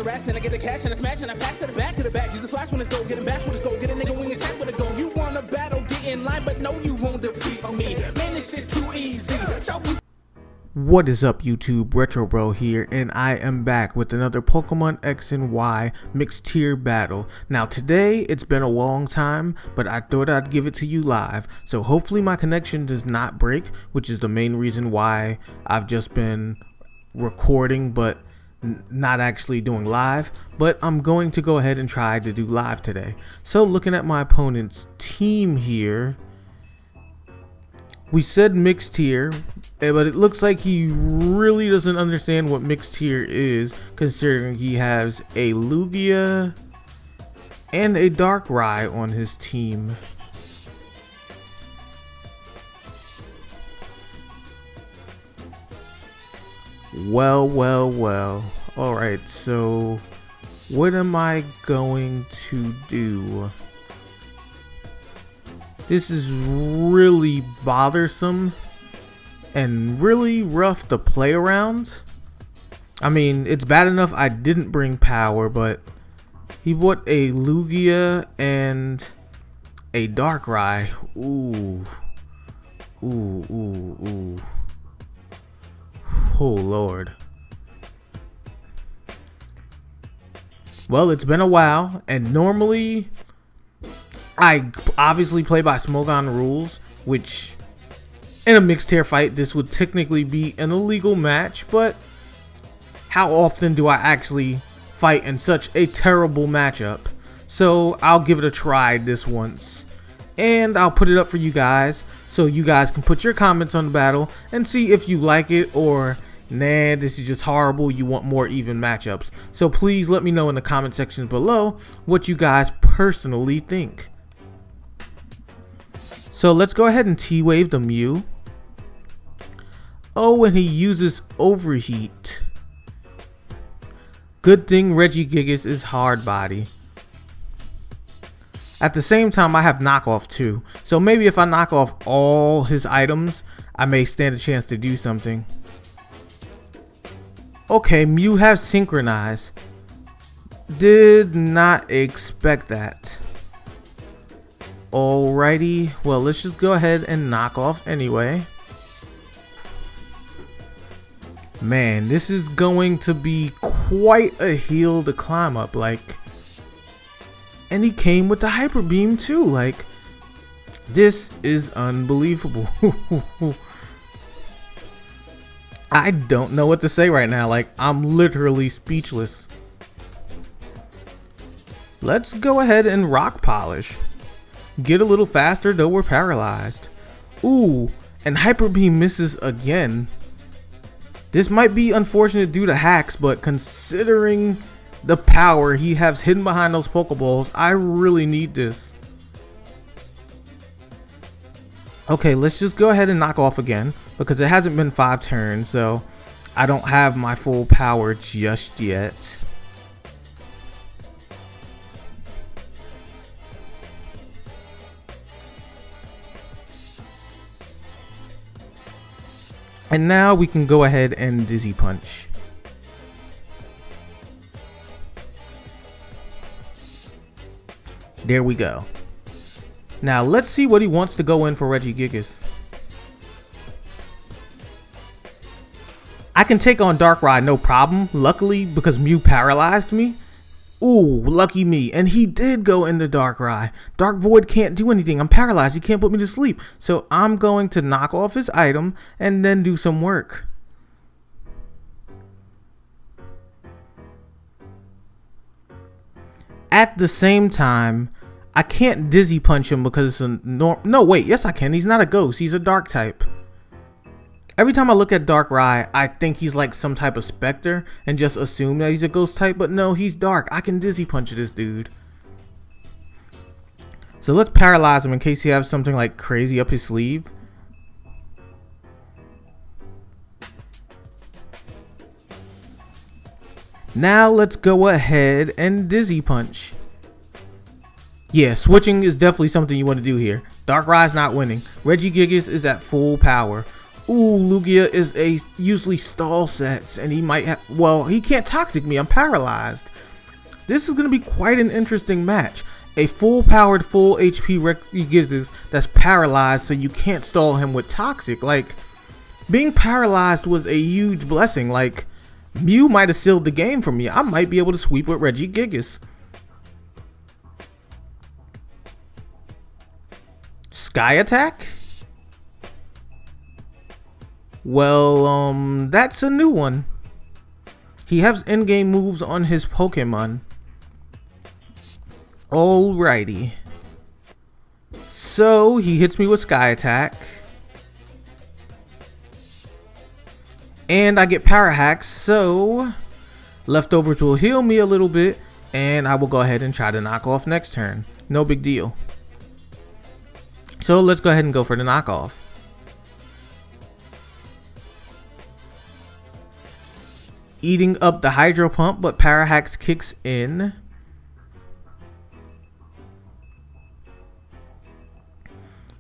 racks, and I get the cash and I smash and I pass to the back of the back. Use the flash when it's gold, get him back with his gold, get a nigga wing attack with a goal. You wanna battle, get in line, but no, you won't defeat me. Man, this shit's too easy. Shofu. What is up, YouTube? RonnRetrobro here, and I am back with another Pokemon X and Y mixed tier battle. Now today, it's been a long time, but I thought I'd give it to you live. So hopefully my connection does not break, which is the main reason why I've just been recording but not actually doing live. But I'm going to go ahead and try to do live today. So looking at my opponent's team here, we said mixed tier, but it looks like he really doesn't understand what mixed tier is, considering he has a Lugia and a Darkrai on his team. Well. Alright, so what am I going to do? This is really bothersome and really rough to play around. I mean, it's bad enough I didn't bring power, but he bought a Lugia and a Darkrai. Ooh. Oh Lord. Well, it's been a while, and normally I obviously play by Smogon rules, which in a mixed tier fight this would technically be an illegal match, but how often do I actually fight in such a terrible matchup? So I'll give it a try this once, and I'll put it up for you guys so you guys can put your comments on the battle and see if you like it or nah, this is just horrible, you want more even matchups. So please let me know in the comment section below what you guys personally think. So let's go ahead and T-Wave the Mew. Oh, and he uses Overheat. Good thing Regigigas is Hard Body. At the same time, I have Knockoff too. So maybe if I knock off all his items, I may stand a chance to do something. Okay, Mew has Synchronize. Did not expect that. Alrighty, well, let's just go ahead and knock off anyway. Man, this is going to be quite a hill to climb up, like. And he came with the Hyper Beam too, like. This is unbelievable. I don't know what to say right now, like, I'm literally speechless. Let's go ahead and Rock Polish. Get a little faster, though we're paralyzed. Ooh, and Hyper Beam misses again. This might be unfortunate due to hacks, but considering the power he has hidden behind those Pokeballs, I really need this. Okay, let's just go ahead and knock off again, because it hasn't been 5 turns, so I don't have my full power just yet. And now we can go ahead and Dizzy Punch. There we go. Now let's see what he wants to go in for Regigigas. I can take on Darkrai no problem, luckily, because Mew paralyzed me. Ooh, lucky me. And he did go into Darkrai. Dark Void can't do anything. I'm paralyzed. He can't put me to sleep. So I'm going to knock off his item and then do some work. At the same time, I can't Dizzy Punch him because it's a no, wait, yes I can. He's not a ghost. He's a dark type. Every time I look at Darkrai, I think he's like some type of Spectre and just assume that he's a ghost type, but no, he's dark. I can Dizzy Punch this dude. So let's paralyze him in case he has something like crazy up his sleeve. Now let's go ahead and Dizzy Punch. Yeah, switching is definitely something you want to do here. Darkrai's not winning. Regigigas is at full power. Ooh, Lugia is a usually stall sets, and he might have, well, he can't toxic me, I'm paralyzed. This is going to be quite an interesting match. A full powered, full HP Regigigas that's paralyzed, so you can't stall him with toxic. Like, being paralyzed was a huge blessing. Like, Mew might have sealed the game for me. I might be able to sweep with Regigigas. Sky attack? Well, that's a new one. He has in-game moves on his Pokemon. Alrighty. So, he hits me with Sky attack. And I get Power Hacks, so Leftovers will heal me a little bit, and I will go ahead and try to knock off next turn. No big deal. So let's go ahead and go for the knockoff. Eating up the Hydro Pump, but Power Hacks kicks in.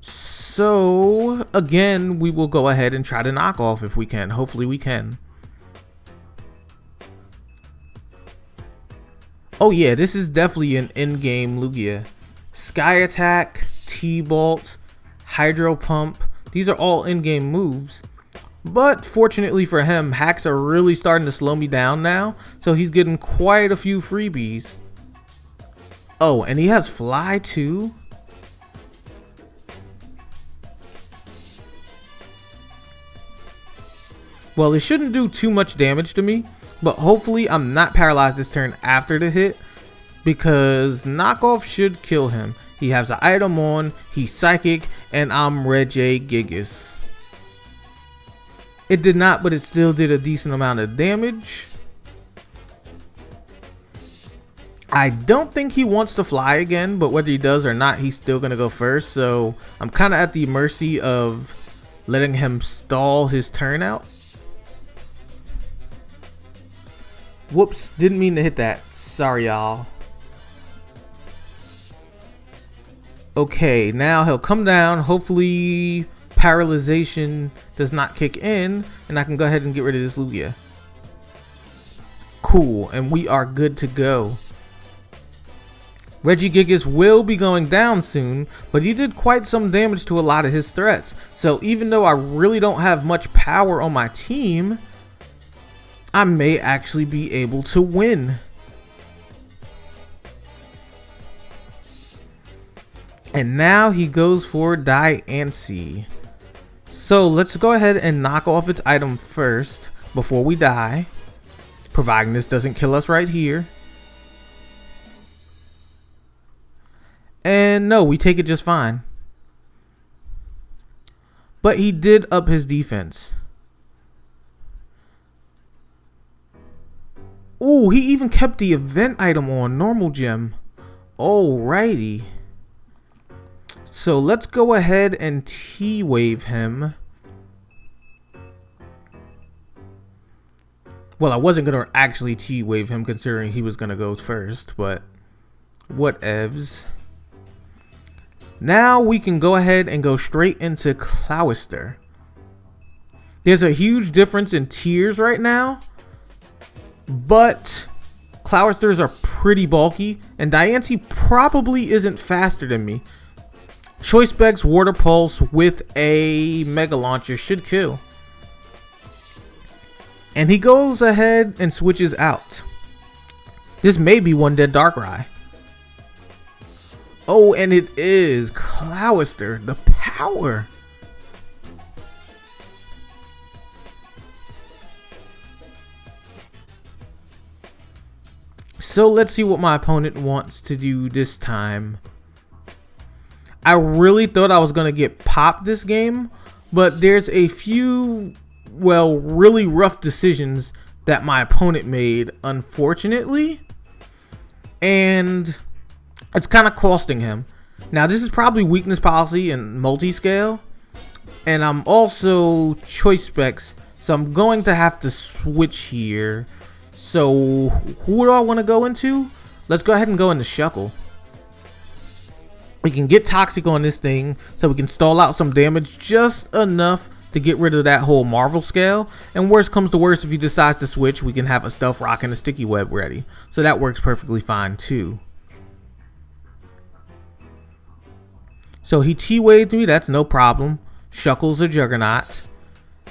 So again, we will go ahead and try to knock off if we can. Hopefully we can. Oh yeah, this is definitely an in-game Lugia. Sky attack, T-Bolt, Hydro Pump. These are all in-game moves. But fortunately for him, hacks are really starting to slow me down now. So he's getting quite a few freebies. Oh, and he has Fly too. Well, it shouldn't do too much damage to me, but hopefully I'm not paralyzed this turn after the hit, because knockoff should kill him. He has an item on, he's psychic, and I'm Regigigas. It did not, but it still did a decent amount of damage. I don't think he wants to fly again, but whether he does or not, he's still gonna go first. So I'm kind of at the mercy of letting him stall his turn out. Whoops, didn't mean to hit that. Sorry, y'all. Okay, now he'll come down. Hopefully paralyzation does not kick in, and I can go ahead and get rid of this Lugia. Cool, and we are good to go. Regigigas will be going down soon, but he did quite some damage to a lot of his threats. So even though I really don't have much power on my team, I may actually be able to win. And now he goes for Diancie. So let's go ahead and knock off its item first before we die, providing this doesn't kill us right here. And no, we take it just fine. But he did up his defense. Ooh, he even kept the event item on, normal gem. Alrighty. So let's go ahead and T-wave him. Well, I wasn't going to actually T-wave him considering he was going to go first, but whatevs. Now we can go ahead and go straight into Cloyster. There's a huge difference in tiers right now, but Cloysters are pretty bulky, and Diancie probably isn't faster than me. Choice Specs Water Pulse with a Mega Launcher should kill. And he goes ahead and switches out. This may be one dead Darkrai. Oh, and it is Cloyster, the power. So let's see what my opponent wants to do this time. I really thought I was going to get popped this game, but there's a few, well, really rough decisions that my opponent made, unfortunately. And it's kind of costing him. Now, this is probably weakness policy and multi-scale. And I'm also choice specs, so I'm going to have to switch here. So, who do I want to go into? Let's go ahead and go into Shuckle. We can get toxic on this thing, so we can stall out some damage just enough to get rid of that whole Marvel scale. And worst comes to worst, if he decides to switch, we can have a Stealth Rock and a Sticky Web ready. So that works perfectly fine too. So he T-Waved me, that's no problem. Shuckles a Juggernaut.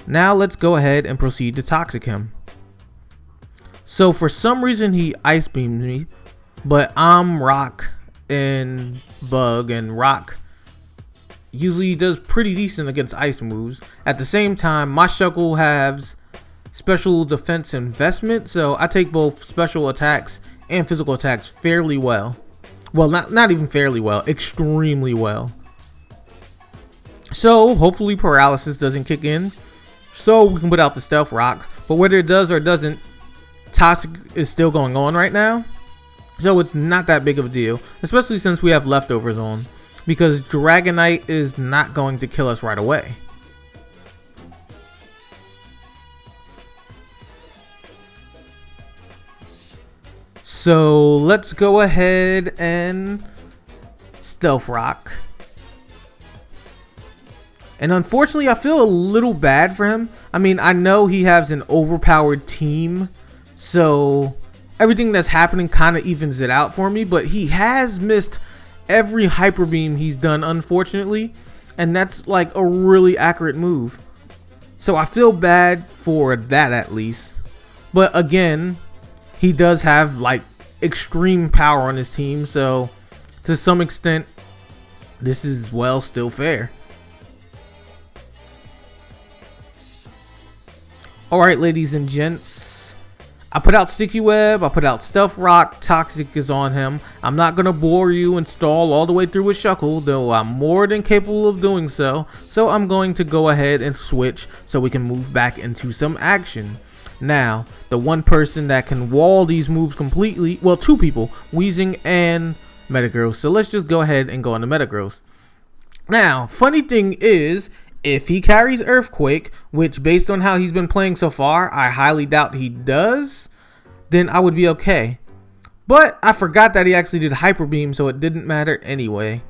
Now let's go ahead and proceed to Toxic him. So for some reason he Ice Beamed me, but I'm Rock and Bug, and Rock usually does pretty decent against ice moves. At the same time, my Shuckle has special defense investment, so I take both special attacks and physical attacks fairly well. Well, not even fairly well, extremely well. So hopefully paralysis doesn't kick in, so we can put out the Stealth Rock. But whether it does or doesn't, Toxic is still going on right now, so it's not that big of a deal, especially since we have leftovers on, because Dragonite is not going to kill us right away. So let's go ahead and Stealth Rock. And unfortunately, I feel a little bad for him. I mean, I know he has an overpowered team, so everything that's happening kind of evens it out for me, but he has missed every Hyper Beam he's done, unfortunately, and that's like a really accurate move. So I feel bad for that at least. But again, he does have like extreme power on his team, so to some extent, this is, well, still fair. Alright, ladies and gents, I put out Sticky Web, I put out Stealth Rock, Toxic is on him. I'm not going to bore you and stall all the way through with Shuckle, though I'm more than capable of doing so. So I'm going to go ahead and switch so we can move back into some action. Now, the one person that can wall these moves completely, well, two people, Weezing and Metagross. So let's just go ahead and go on to Metagross. Now, funny thing is, if he carries Earthquake, which based on how he's been playing so far, I highly doubt he does, then I would be okay. But I forgot that he actually did Hyper Beam, so it didn't matter anyway.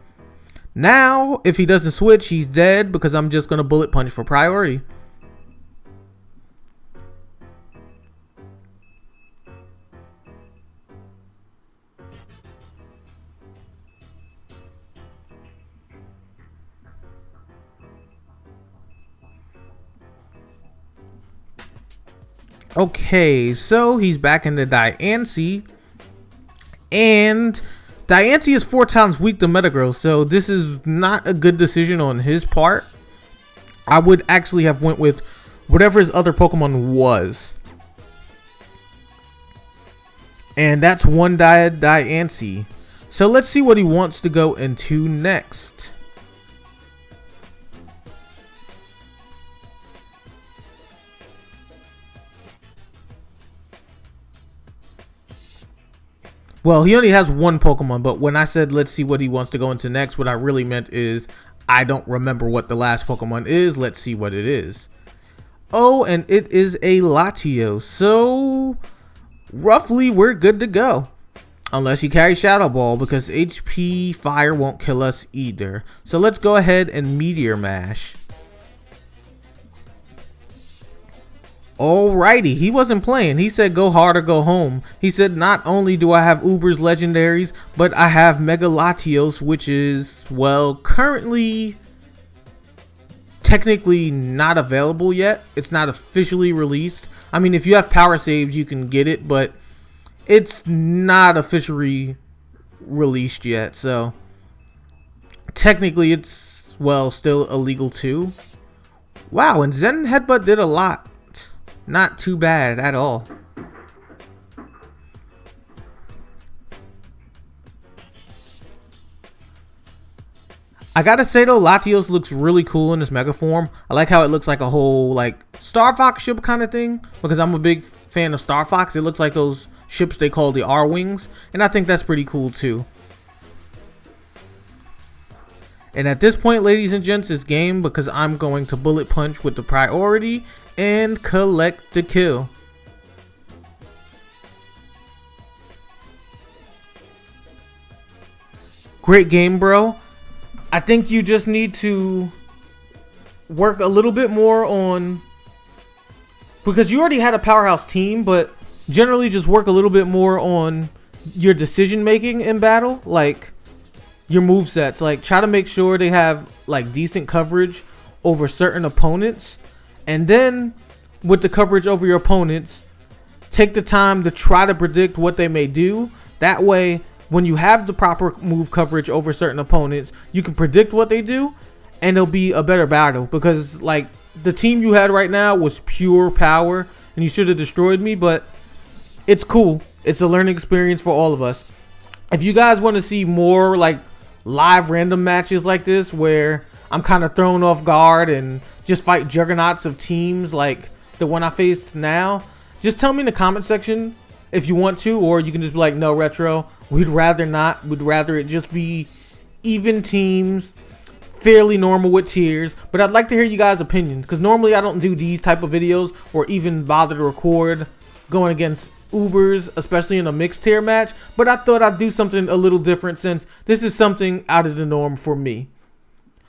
Now, if he doesn't switch, he's dead because I'm just going to Bullet Punch for priority. Okay, so he's back into Diancie, and Diancie is 4 times weak to Metagross, so this is not a good decision on his part. I would actually have went with whatever his other Pokemon was, and that's one Diancie. So let's see what he wants to go into next. Well, he only has one Pokemon, but when I said let's see what he wants to go into next, what I really meant is I don't remember what the last Pokemon is. Let's see what it is. Oh, and it is a Latios. So roughly we're good to go. Unless he carries Shadow Ball, because HP Fire won't kill us either. So let's go ahead and Meteor Mash. Alrighty, he wasn't playing. He said go hard or go home. He said not only do I have Uber's legendaries, but I have Mega Latios, which is, well, currently technically not available yet. It's not officially released. I mean, if you have power saves, you can get it, but it's not officially released yet. So technically it's, well, still illegal too. Wow, and Zen Headbutt did a lot. Not too bad at all. I gotta say though, Latios looks really cool in this Mega form. I like how it looks like a whole like Star Fox ship kind of thing, because I'm a big fan of Star Fox. It looks like those ships they call the R-Wings, and I think that's pretty cool too. And at this point, ladies and gents, it's game, because I'm going to Bullet Punch with the priority and collect the kill. Great game, bro. I think you just need to work a little bit more on, because you already had a powerhouse team, but generally just work a little bit more on your decision making in battle, like your move sets. Like try to make sure they have like decent coverage over certain opponents, and then with the coverage over your opponents, take the time to try to predict what they may do. That way, when you have the proper move coverage over certain opponents, you can predict what they do, and it'll be a better battle. Because like the team you had right now was pure power, and you should have destroyed me, but it's cool. It's a learning experience for all of us. If you guys want to see more like live random matches like this, where I'm kind of thrown off guard and just fight juggernauts of teams like the one I faced now, just tell me in the comment section if you want to, or you can just be like, no, Retro, we'd rather not. We'd rather it just be even teams, fairly normal with tiers. But I'd like to hear you guys' opinions, because normally I don't do these type of videos or even bother to record going against Ubers, especially in a mixed tier match. But I thought I'd do something a little different, since this is something out of the norm for me.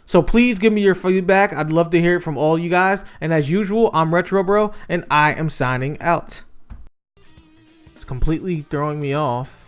So please give me your feedback. I'd love to hear it from all you guys. And as usual, I'm RetroBro, and I am signing out. It's completely throwing me off.